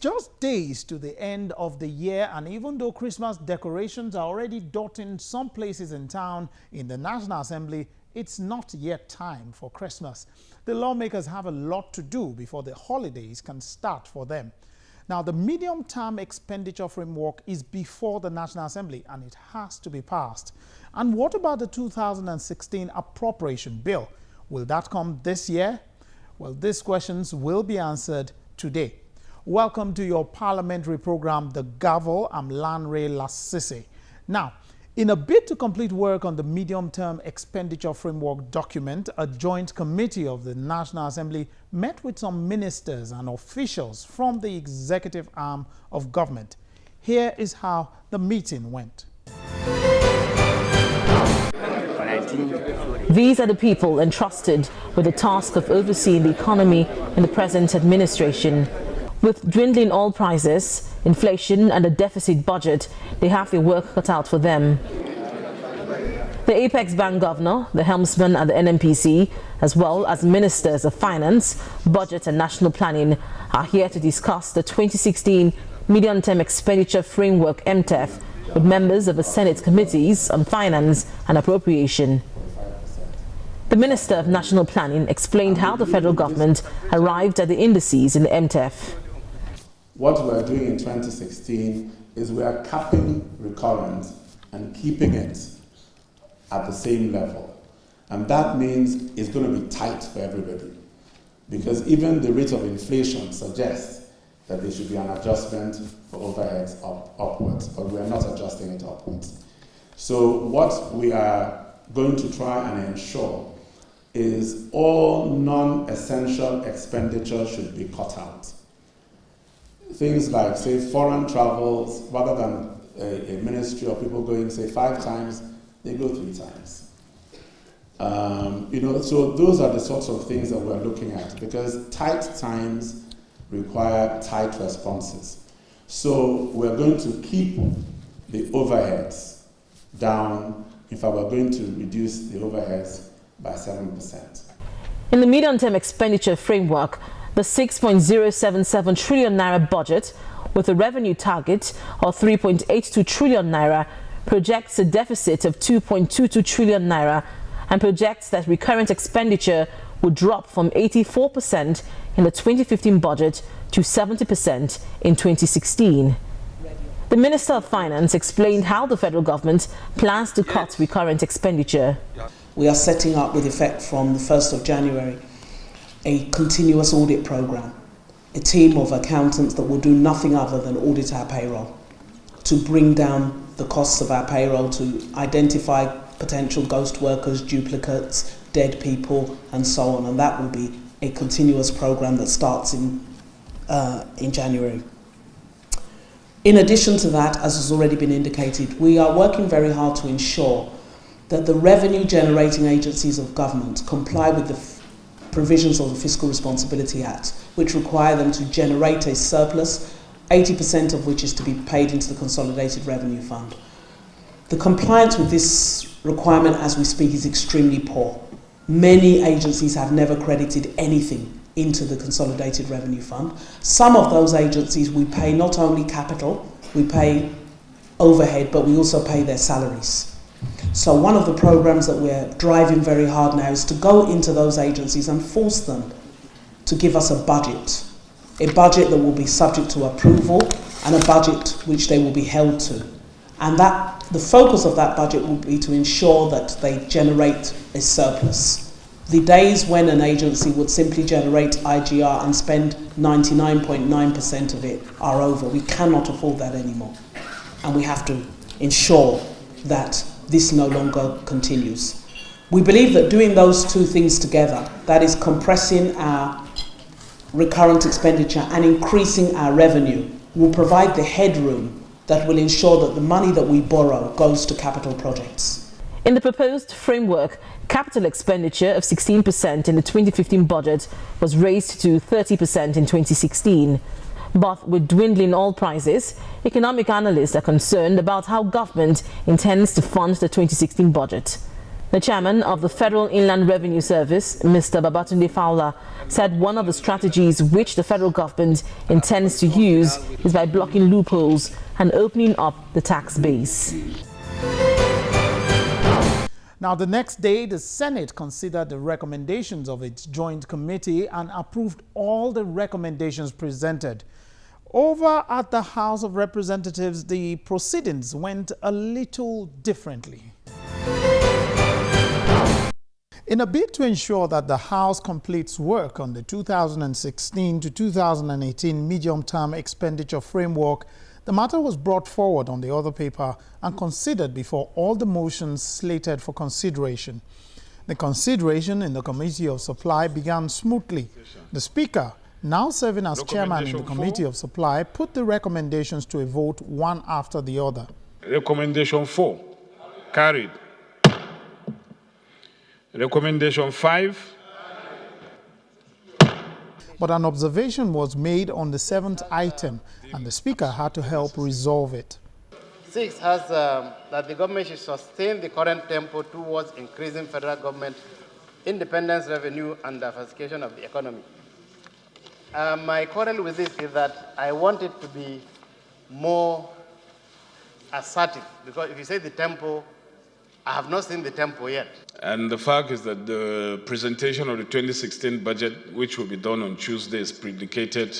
just days to the end of the year, and even though Christmas decorations are already dotting some places in town, in the National Assembly, it's not yet time for Christmas. The lawmakers have a lot to do before the holidays can start for them. Now, the medium-term expenditure framework is before the National Assembly, and it has to be passed. And what about the 2016 appropriation bill? Will that come this year? Well, these questions will be answered today. Welcome to your parliamentary program, The Gavel. I'm Lanre Lasisi. Now, in a bid to complete work on the medium-term expenditure framework document, a joint committee of the National Assembly met with some ministers and officials from the executive arm of government. Here is how the meeting went. These are the people entrusted with the task of overseeing the economy in the present administration. With dwindling oil prices, inflation and a deficit budget, they have their work cut out for them. The Apex Bank Governor, the helmsman at the NNPC, as well as ministers of finance, budget and national planning are here to discuss the 2016 Medium-Term Expenditure Framework MTEF with members of the Senate Committees on Finance and Appropriation. The Minister of National Planning explained how the federal government arrived at the indices in the MTEF. What we're doing in 2016 is we are capping recurrence and keeping it at the same level. And that means it's going to be tight for everybody. Because even the rate of inflation suggests that there should be an adjustment for overheads upwards, but we are not adjusting it upwards. So what we are going to try and ensure is all non-essential expenditure should be cut out. Things like, say, foreign travels, rather than a ministry of people going, say, 5 times, they go 3 times. So those are the sorts of things that we're looking at, because tight times require tight responses. So we're going to keep the overheads down. In fact, we're going to reduce the overheads by 7%. In the medium-term expenditure framework, the 6.077 trillion naira budget, with a revenue target of 3.82 trillion naira, projects a deficit of 2.22 trillion naira and projects that recurrent expenditure would drop from 84% in the 2015 budget to 70% in 2016. The Minister of Finance explained how the federal government plans to cut recurrent expenditure. We are setting up, with effect from the 1st of January, a continuous audit program, a team of accountants that will do nothing other than audit our payroll, to bring down the costs of our payroll, to identify potential ghost workers, duplicates, dead people, and so on. And that will be a continuous program that starts in January. In addition to that, as has already been indicated, we are working very hard to ensure that the revenue generating agencies of government comply with the provisions of the Fiscal Responsibility Act, which require them to generate a surplus, 80% of which is to be paid into the Consolidated Revenue Fund. The compliance with this requirement as we speak is extremely poor. Many agencies have never credited anything into the Consolidated Revenue Fund. Some of those agencies we pay not only capital, we pay overhead, but we also pay their salaries. So one of the programs that we're driving very hard now is to go into those agencies and force them to give us a budget that will be subject to approval and a budget which they will be held to. And that the focus of that budget will be to ensure that they generate a surplus. The days when an agency would simply generate IGR and spend 99.9% of it are over. We cannot afford that anymore. And we have to ensure that this no longer continues. We believe that doing those two things together, that is compressing our recurrent expenditure and increasing our revenue, will provide the headroom that will ensure that the money that we borrow goes to capital projects. In the proposed framework, capital expenditure of 16% in the 2015 budget was raised to 30% in 2016. But with dwindling oil prices, economic analysts are concerned about how government intends to fund the 2016 budget. The chairman of the Federal Inland Revenue Service, Mr. Babatunde Fowler, said one of the strategies which the federal government intends to use is by blocking loopholes and opening up the tax base. Now, the next day, the Senate considered the recommendations of its joint committee and approved all the recommendations presented. Over at the House of Representatives, the proceedings went a little differently. In a bid to ensure that the House completes work on the 2016 to 2018 medium-term expenditure framework, the matter was brought forward on the other paper and considered before all the motions slated for consideration. The consideration in the Committee of Supply began smoothly. The Speaker, now serving as chairman in the Committee of Supply, put the recommendations to a vote one after the other. Recommendation 4, carried. Recommendation 5. But an observation was made on the 7th item, and the Speaker had to help resolve it. 6 has that the government should sustain the current tempo towards increasing federal government independence, revenue, and diversification of the economy. My quarrel with this is that I want it to be more assertive, because if you say the tempo, I have not seen the tempo yet. And the fact is that the presentation of the 2016 budget, which will be done on Tuesday, is predicated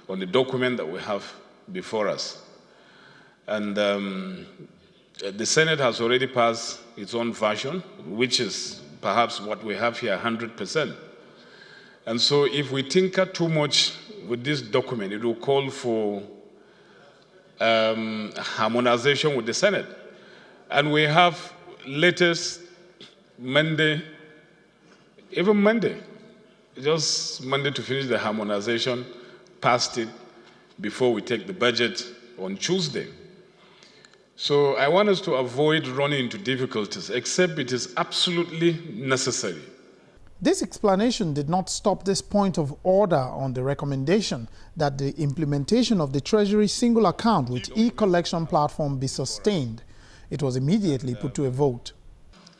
on the document that we have before us. And the Senate has already passed its own version, which is perhaps what we have here, 100%. And so if we tinker too much with this document, it will call for harmonization with the Senate. And we have latest Monday, even Monday, just Monday to finish the harmonization, passed it before we take the budget on Tuesday. So I want us to avoid running into difficulties, except it is absolutely necessary. This explanation did not stop this point of order on the recommendation that the implementation of the Treasury single account with e-collection platform be sustained. It was immediately put to a vote.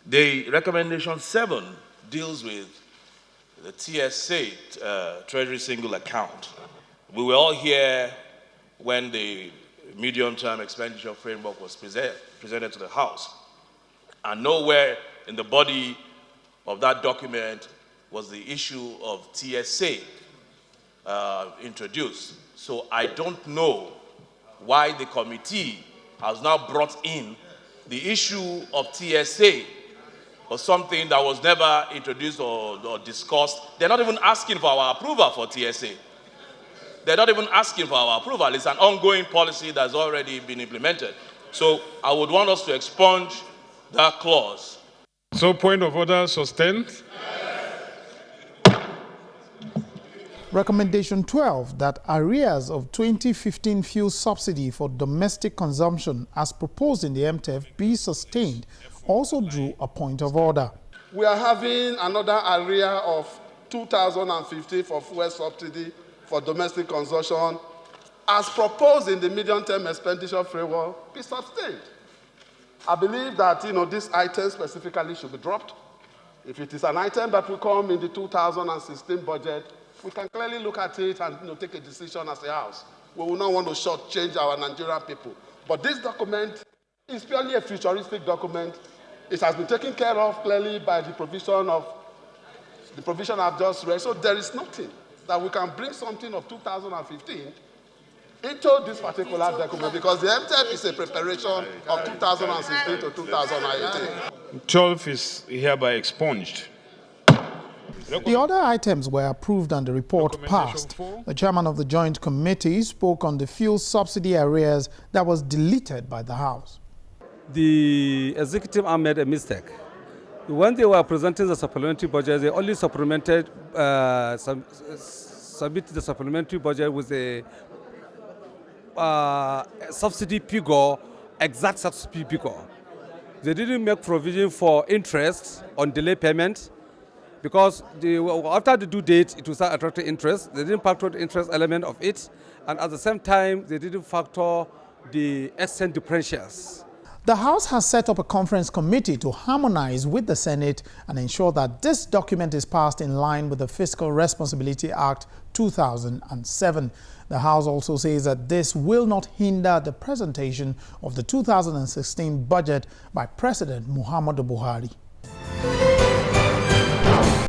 The recommendation 7 deals with the TSA, Treasury Single Account. We were all here when the medium-term expenditure framework was presented to the House. And nowhere in the body of that document was the issue of TSA introduced. So I don't know why the committee has now brought in the issue of TSA or something that was never introduced or discussed. They're not even asking for our approval for TSA. They're not even asking for our approval. It's an ongoing policy that's already been implemented. So I would want us to expunge that clause. So point of order sustained. Recommendation 12, that arrears of 2015 fuel subsidy for domestic consumption as proposed in the MTEF be sustained, also drew a point of order. We are having another area of 2015 for fuel subsidy for domestic consumption as proposed in the medium-term expenditure framework be sustained. I believe that this item specifically should be dropped. If it is an item that will come in the 2016 budget, we can clearly look at it and take a decision as a House. We will not want to shortchange our Nigerian people. But this document is purely a futuristic document. It has been taken care of clearly by the provision I've just read. So there is nothing that we can bring something of 2015 into this particular document, because the MTEF is a preparation of 2016 to 2018. 12 is hereby expunged. The other items were approved and the report passed. The chairman of the Joint Committee spoke on the fuel subsidy arrears that was deleted by the House. The executive arm made a mistake. When they were presenting the supplementary budget, they only submitted the supplementary budget with a subsidy figure, exact subsidy figure. They didn't make provision for interest on delay payment, because after the due date, it will start attracting interest. They didn't factor the interest element of it, and at the same time, they didn't factor the exchange differentials. The House has set up a conference committee to harmonize with the Senate and ensure that this document is passed in line with the Fiscal Responsibility Act 2007. The House also says that this will not hinder the presentation of the 2016 budget by President Muhammadu Buhari.